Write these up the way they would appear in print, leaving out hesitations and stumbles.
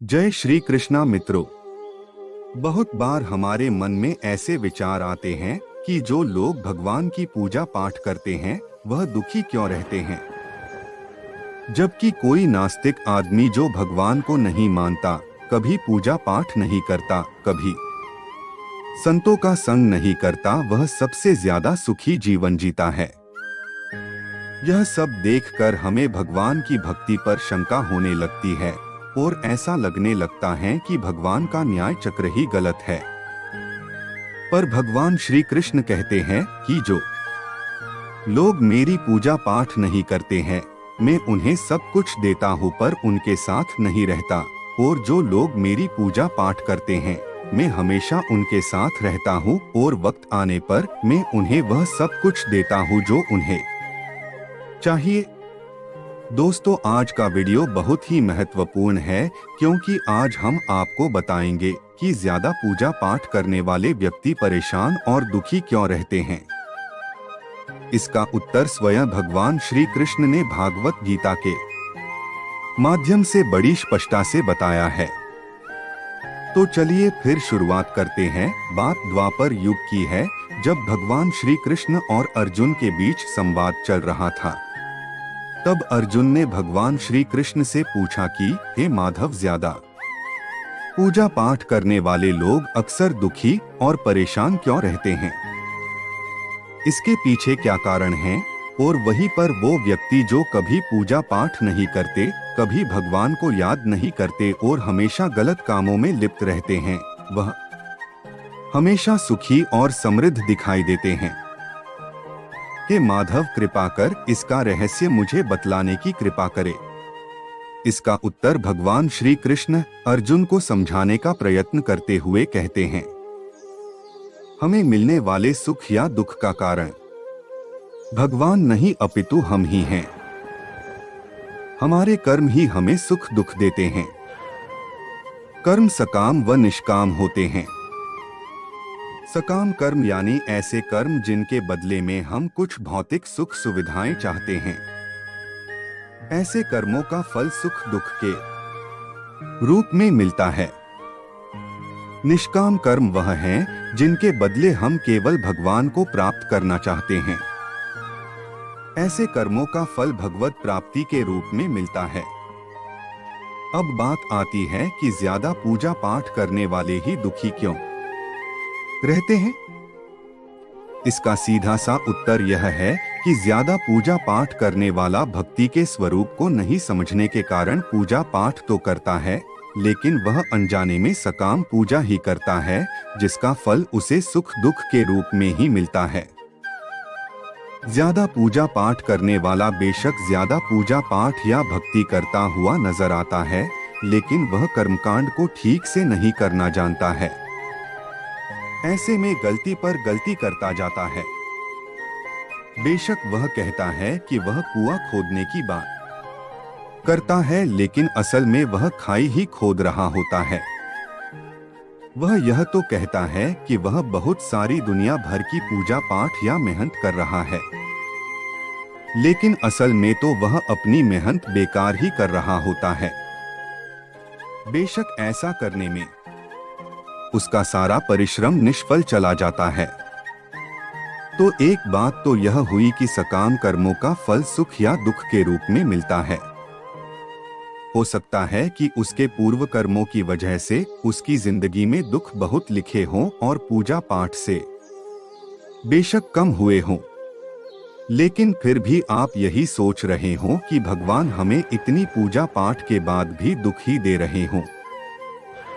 जय श्री कृष्णा मित्रों। बहुत बार हमारे मन में ऐसे विचार आते हैं कि जो लोग भगवान की पूजा पाठ करते हैं वह दुखी क्यों रहते हैं, जबकि कोई नास्तिक आदमी जो भगवान को नहीं मानता, कभी पूजा पाठ नहीं करता, कभी संतों का संग नहीं करता, वह सबसे ज्यादा सुखी जीवन जीता है। यह सब देखकर हमें भगवान की भक्ति पर शंका होने लगती है और ऐसा लगने लगता है कि भगवान का न्याय चक्र ही गलत है। पर भगवान श्री कृष्ण कहते हैं कि जो लोग मेरी पूजा पाठ नहीं करते हैं, मैं उन्हें सब कुछ देता हूँ पर उनके साथ नहीं रहता, और जो लोग मेरी पूजा पाठ करते हैं, मैं हमेशा उनके साथ रहता हूँ और वक्त आने पर मैं उन्हें वह सब कुछ देता हूँ जो उन्हें चाहिए। दोस्तों, आज का वीडियो बहुत ही महत्वपूर्ण है क्योंकि आज हम आपको बताएंगे कि ज्यादा पूजा पाठ करने वाले व्यक्ति परेशान और दुखी क्यों रहते हैं। इसका उत्तर स्वयं भगवान श्री कृष्ण ने भागवत गीता के माध्यम से बड़ी स्पष्टता से बताया है। तो चलिए फिर शुरुआत करते हैं। बात द्वापर युग की है, जब भगवान श्री कृष्ण और अर्जुन के बीच संवाद चल रहा था। तब अर्जुन ने भगवान श्री कृष्ण से पूछा कि हे माधव, ज्यादा पूजा पाठ करने वाले लोग अक्सर दुखी और परेशान क्यों रहते हैं? इसके पीछे क्या कारण है? और वहीं पर वो व्यक्ति जो कभी पूजा पाठ नहीं करते, कभी भगवान को याद नहीं करते और हमेशा गलत कामों में लिप्त रहते हैं, वह हमेशा सुखी और समृद्ध दिखाई देते हैं। हे माधव, कृपा कर इसका रहस्य मुझे बतलाने की कृपा करे। इसका उत्तर भगवान श्री कृष्ण अर्जुन को समझाने का प्रयत्न करते हुए कहते हैं, हमें मिलने वाले सुख या दुख का कारण भगवान नहीं अपितु हम ही हैं। हमारे कर्म ही हमें सुख दुख देते हैं। कर्म सकाम व निष्काम होते हैं। सकाम कर्म यानी ऐसे कर्म जिनके बदले में हम कुछ भौतिक सुख सुविधाएं चाहते हैं। ऐसे कर्मों का फल सुख दुख के रूप में मिलता है। निष्काम कर्म वह हैं जिनके बदले हम केवल भगवान को प्राप्त करना चाहते हैं। ऐसे कर्मों का फल भगवत प्राप्ति के रूप में मिलता है। अब बात आती है कि ज्यादा पूजा पाठ करने वाले ही दुखी क्यों रहते हैं। इसका सीधा सा उत्तर यह है कि ज्यादा पूजा पाठ करने वाला भक्ति के स्वरूप को नहीं समझने के कारण पूजा पाठ तो करता है, लेकिन वह अनजाने में सकाम पूजा ही करता है, जिसका फल उसे सुख दुख के रूप में ही मिलता है। ज्यादा पूजा पाठ करने वाला बेशक ज्यादा पूजा पाठ या भक्ति करता हुआ नजर आता है, लेकिन वह कर्मकांड को ठीक से नहीं करना जानता है। ऐसे में गलती पर गलती करता जाता है। बेशक वह कहता है कि वह कुआं खोदने की बात करता है, लेकिन असल में वह खाई ही खोद रहा होता है। वह यह तो कहता है कि वह बहुत सारी दुनिया भर की पूजा पाठ या मेहनत कर रहा है, लेकिन असल में तो वह अपनी मेहनत बेकार ही कर रहा होता है। बेशक ऐसा करने में उसका सारा परिश्रम निष्फल चला जाता है। तो एक बात तो यह हुई कि सकाम कर्मों का फल सुख या दुख के रूप में मिलता है। हो सकता है कि उसके पूर्व कर्मों की वजह से उसकी जिंदगी में दुख बहुत लिखे हों और पूजा पाठ से बेशक कम हुए हों, लेकिन फिर भी आप यही सोच रहे हों कि भगवान हमें इतनी पूजा पाठ के बाद भी दुख ही दे रहे हों।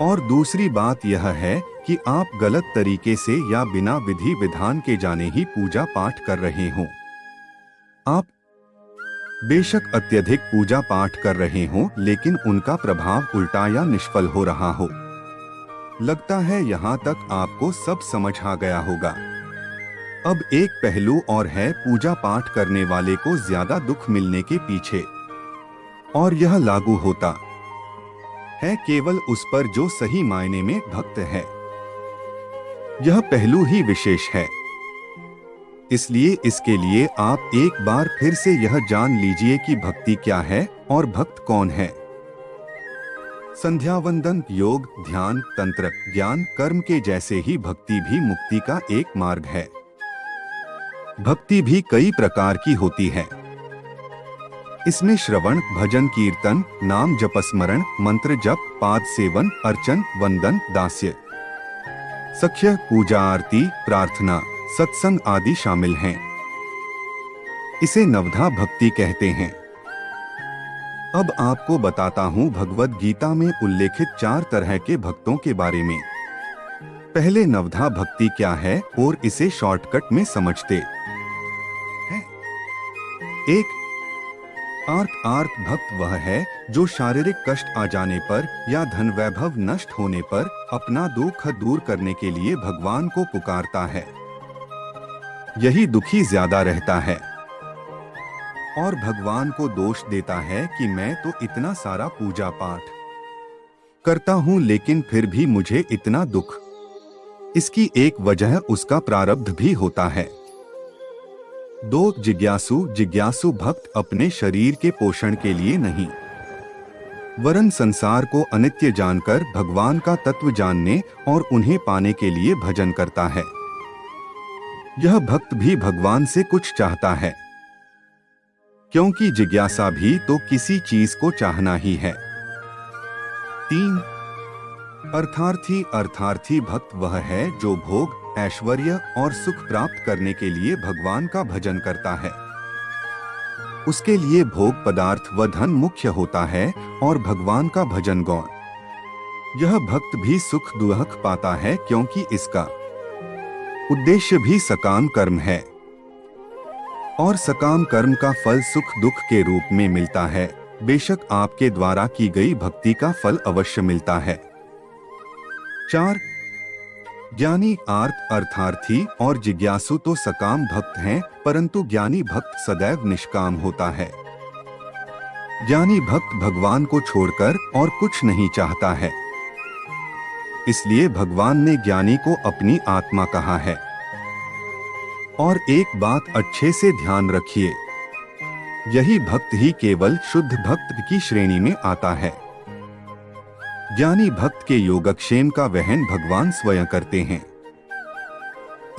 और दूसरी बात यह है कि आप गलत तरीके से या बिना विधि विधान के जाने ही पूजा पाठ कर रहे हों। आप बेशक अत्यधिक पूजा पाठ कर रहे हों, लेकिन उनका प्रभाव उल्टा या निष्फल हो रहा हो। लगता है यहाँ तक आपको सब समझ आ गया होगा। अब एक पहलू और है पूजा पाठ करने वाले को ज्यादा दुख मिलने के पीछे, और यह लागू होता है केवल उस पर जो सही मायने में भक्त है। यह पहलू ही विशेष है। इसलिए इसके लिए आप एक बार फिर से यह जान लीजिए कि भक्ति क्या है और भक्त कौन है। संध्या वंदन, योग, ध्यान, तंत्र, ज्ञान, कर्म के जैसे ही भक्ति भी मुक्ति का एक मार्ग है। भक्ति भी कई प्रकार की होती है। इसमें श्रवण, भजन, कीर्तन, नाम जपस्मरण, मंत्र जप, पाद सेवन, अर्चन, वंदन, दास्य, सख्य, पूजा, आरती, प्रार्थना, सत्संग आदि शामिल हैं। इसे नवधा भक्ति कहते हैं। अब आपको बताता हूँ भगवद गीता में उल्लेखित 4 तरह के भक्तों के बारे में। पहले नवधा भक्ति क्या है और इसे शॉर्टकट में समझते हैं। 1. आर्त भक्त वह है जो शारीरिक कष्ट आ जाने पर या धन वैभव नष्ट होने पर अपना दुख दूर करने के लिए भगवान को पुकारता है। यही दुखी ज्यादा रहता है और भगवान को दोष देता है कि मैं तो इतना सारा पूजा पाठ करता हूँ लेकिन फिर भी मुझे इतना दुख। इसकी एक वजह उसका प्रारब्ध भी होता है। 2. जिज्ञासु भक्त अपने शरीर के पोषण के लिए नहीं वरन संसार को अनित्य जानकर भगवान का तत्व जानने और उन्हें पाने के लिए भजन करता है। यह भक्त भी भगवान से कुछ चाहता है, क्योंकि जिज्ञासा भी तो किसी चीज को चाहना ही है। 3. अर्थार्थी भक्त वह है जो भोग, ऐश्वर्य और सुख प्राप्त करने के लिए भगवान का भजन करता है। उसके लिए भोग पदार्थ व धन मुख्य होता है और भगवान का भजन गौण। यह भक्त भी सुख दुख पाता है क्योंकि इसका उद्देश्य भी सकाम कर्म है और सकाम कर्म का फल सुख दुख के रूप में मिलता है। बेशक आपके द्वारा की गई भक्ति का फल अवश्य मिलता है। 4. ज्ञानी, अर्थार्थी और जिज्ञासु तो सकाम भक्त हैं, परंतु ज्ञानी भक्त सदैव निष्काम होता है। ज्ञानी भक्त भगवान को छोड़कर और कुछ नहीं चाहता है। इसलिए भगवान ने ज्ञानी को अपनी आत्मा कहा है। और एक बात अच्छे से ध्यान रखिए, यही भक्त ही केवल शुद्ध भक्त की श्रेणी में आता है। ज्ञानी भक्त के योगक्षेम का वहन भगवान स्वयं करते हैं।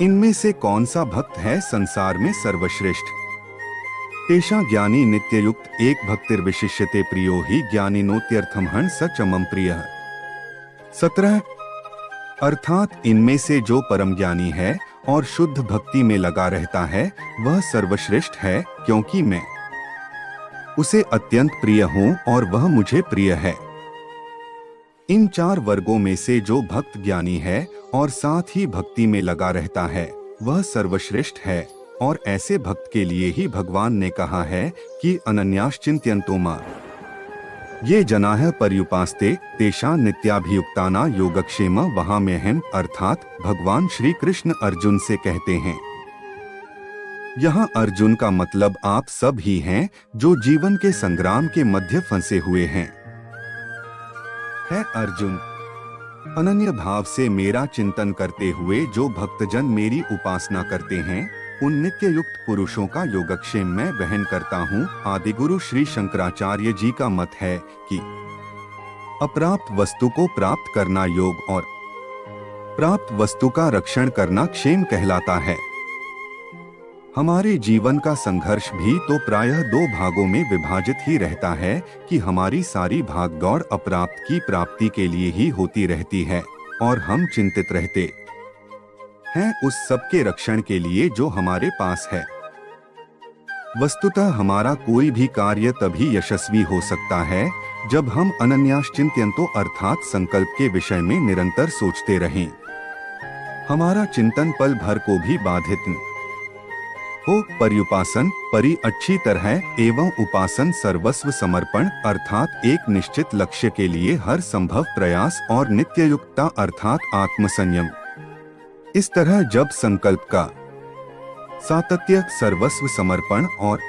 इनमें से कौन सा भक्त है संसार में सर्वश्रेष्ठ? तेषा ज्ञानी नित्ययुक्त एक भक्तिर्विशिष्यते प्रियो ही ज्ञानिनोत्यर्थमहं स च मम प्रियः। 17. अर्थात इनमें से जो परम ज्ञानी है और शुद्ध भक्ति में लगा रहता है वह सर्वश्रेष्ठ है, क्योंकि मैं उसे अत्यंत प्रिय हूँ और वह मुझे प्रिय है। इन 4 वर्गों में से जो भक्त ज्ञानी है और साथ ही भक्ति में लगा रहता है वह सर्वश्रेष्ठ है, और ऐसे भक्त के लिए ही भगवान ने कहा है कि अनन्याश्चिंत्यन्तो मां ये जनाः पर्युपास्ते तेषां नित्याभियुक्ताना योगक्षेम वहाम्यहम्। अर्थात भगवान श्री कृष्ण अर्जुन से कहते हैं। यहाँ अर्जुन का मतलब आप सब ही हैं जो जीवन के संग्राम के मध्य फंसे हुए हैं। है अर्जुन, अनन्य भाव से मेरा चिंतन करते हुए जो भक्तजन मेरी उपासना करते हैं उन नित्य युक्त पुरुषों का योगक्षेम मैं वहन करता हूँ। आदिगुरु श्री शंकराचार्य जी का मत है कि अप्राप्त वस्तु को प्राप्त करना योग और प्राप्त वस्तु का रक्षण करना क्षेम कहलाता है। हमारे जीवन का संघर्ष भी तो प्रायः 2 भागों में विभाजित ही रहता है कि हमारी सारी भागदौड़ अप्राप्त की प्राप्ति के लिए ही होती रहती है और हम चिंतित रहते हैं उस सब के रक्षण के लिए जो हमारे पास है। वस्तुतः हमारा कोई भी कार्य तभी यशस्वी हो सकता है जब हम अनन्याश्चिंत्यन्तो अर्थात संकल्प के विषय में निरंतर सोचते रहें। हमारा चिंतन पल भर को भी बाधित न हो। पर्युपासन परि अच्छी तरह एवं उपासन सर्वस्व समर्पण अर्थात एक निश्चित लक्ष्य के लिए हर संभव प्रयास और नित्ययुक्ता अर्थात आत्मसंयम। इस तरह जब संकल्प का सातत्य, सर्वस्व समर्पण और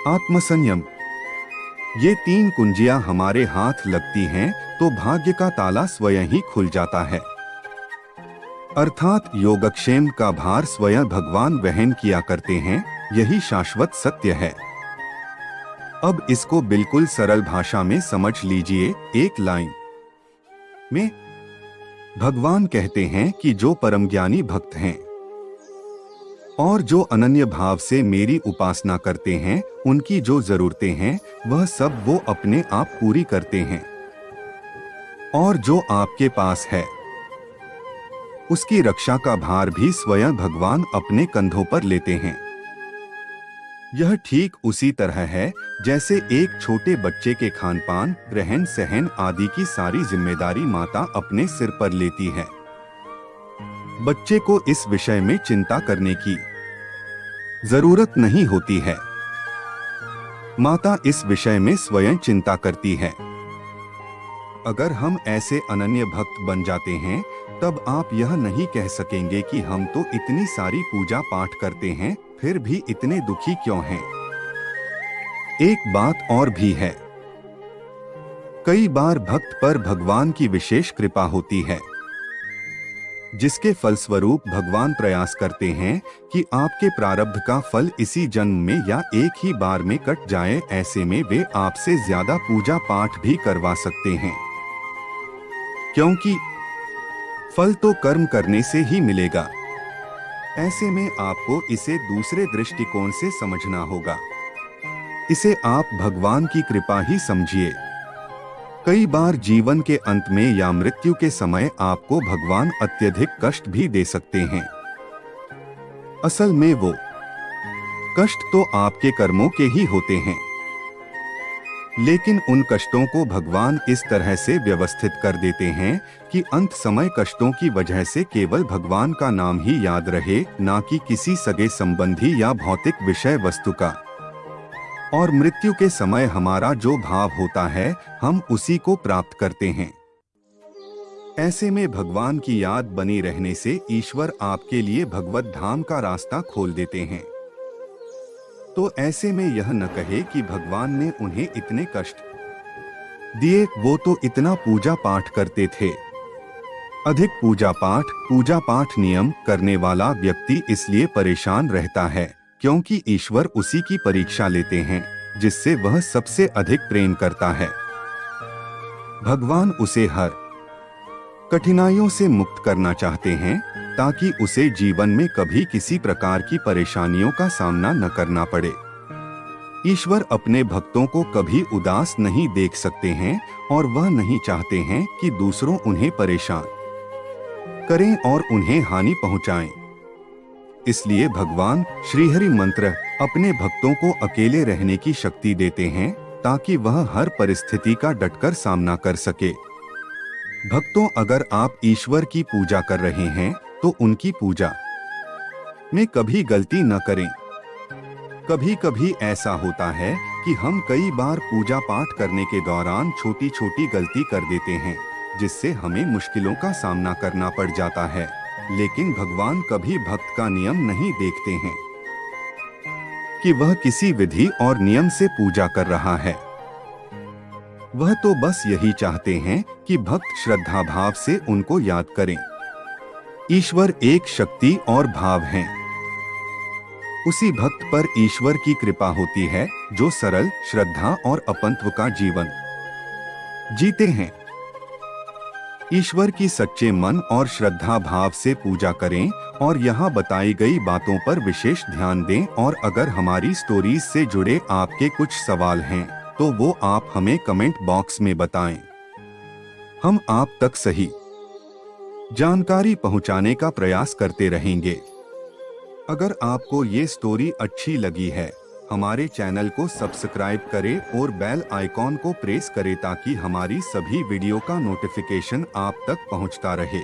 आत्मसंयम ये 3 कुंजियां हमारे हाथ लगती हैं तो भाग्य का ताला स्वयं ही खुल जाता है। अर्थात योगक्षेम का भार स्वयं भगवान वहन किया करते हैं। यही शाश्वत सत्य है। अब इसको बिल्कुल सरल भाषा में समझ लीजिए। एक लाइन में भगवान कहते हैं कि जो परम ज्ञानी भक्त हैं और जो अनन्य भाव से मेरी उपासना करते हैं, उनकी जो जरूरतें हैं वह सब वो अपने आप पूरी करते हैं, और जो आपके पास है उसकी रक्षा का भार भी स्वयं भगवान अपने कंधों पर लेते हैं। यह ठीक उसी तरह है जैसे एक छोटे बच्चे के खानपान, रहन सहन आदि की सारी जिम्मेदारी माता अपने सिर पर लेती है। बच्चे को इस विषय में चिंता करने की जरूरत नहीं होती है। माता इस विषय में स्वयं चिंता करती है। अगर हम ऐसे अनन्य भक्त बन जाते हैं, तब आप यह नहीं कह सकेंगे कि हम तो इतनी सारी पूजा पाठ करते हैं, फिर भी इतने दुखी क्यों हैं। एक बात और भी है, कई बार भक्त पर भगवान की विशेष कृपा होती है, जिसके फलस्वरूप भगवान प्रयास करते हैं कि आपके प्रारब्ध का फल इसी जन्म में या एक ही बार में कट जाए। ऐसे में वे आपसे ज्यादा पूजा पाठ भी करवा सकते हैं, क्योंकि फल तो कर्म करने से ही मिलेगा। ऐसे में आपको इसे दूसरे दृष्टिकोण से समझना होगा। इसे आप भगवान की कृपा ही समझिए। कई बार जीवन के अंत में या मृत्यु के समय आपको भगवान अत्यधिक कष्ट भी दे सकते हैं। असल में वो कष्ट तो आपके कर्मों के ही होते हैं, लेकिन उन कष्टों को भगवान इस तरह से व्यवस्थित कर देते हैं कि अंत समय कष्टों की वजह से केवल भगवान का नाम ही याद रहे, ना कि किसी सगे संबंधी या भौतिक विषय वस्तु का। और मृत्यु के समय हमारा जो भाव होता है, हम उसी को प्राप्त करते हैं। ऐसे में भगवान की याद बनी रहने से ईश्वर आपके लिए भगवत धाम का रास्ता खोल देते हैं। तो ऐसे में यह न कहे कि भगवान ने उन्हें इतने कष्ट दिए, वो तो इतना पूजा पाठ करते थे। अधिक पूजा पाठ नियम करने वाला व्यक्ति इसलिए परेशान रहता है क्योंकि ईश्वर उसी की परीक्षा लेते हैं जिससे वह सबसे अधिक प्रेम करता है। भगवान उसे हर कठिनाइयों से मुक्त करना चाहते हैं ताकि उसे जीवन में कभी किसी प्रकार की परेशानियों का सामना न करना पड़े। ईश्वर अपने भक्तों को कभी उदास नहीं देख सकते हैं और वह नहीं चाहते हैं कि दूसरों उन्हें परेशान करें और उन्हें हानि पहुंचाएं। इसलिए भगवान श्रीहरि मंत्र अपने भक्तों को अकेले रहने की शक्ति देते हैं ताकि वह हर परिस्थिति का डटकर सामना कर सके। भक्तों, अगर आप ईश्वर की पूजा कर रहे हैं तो उनकी पूजा में कभी गलती न करें। कभी कभी ऐसा होता है कि हम कई बार पूजा पाठ करने के दौरान छोटी छोटी गलती कर देते हैं जिससे हमें मुश्किलों का सामना करना पड़ जाता है, लेकिन भगवान कभी भक्त का नियम नहीं देखते हैं कि वह किसी विधि और नियम से पूजा कर रहा है। वह तो बस यही चाहते हैं कि भक्त श्रद्धा भाव से उनको याद करें। ईश्वर एक शक्ति और भाव हैं। उसी भक्त पर ईश्वर की कृपा होती है जो सरल श्रद्धा और अपंत्व का जीवन जीते हैं। ईश्वर की सच्चे मन और श्रद्धा भाव से पूजा करें और यहाँ बताई गई बातों पर विशेष ध्यान दें। और अगर हमारी स्टोरीज से जुड़े आपके कुछ सवाल हैं तो वो आप हमें कमेंट बॉक्स में बताएं। हम आप तक सही जानकारी पहुंचाने का प्रयास करते रहेंगे। अगर आपको ये स्टोरी अच्छी लगी है, हमारे चैनल को सब्सक्राइब करें और बेल आइकॉन को प्रेस करें ताकि हमारी सभी वीडियो का नोटिफिकेशन आप तक पहुंचता रहे।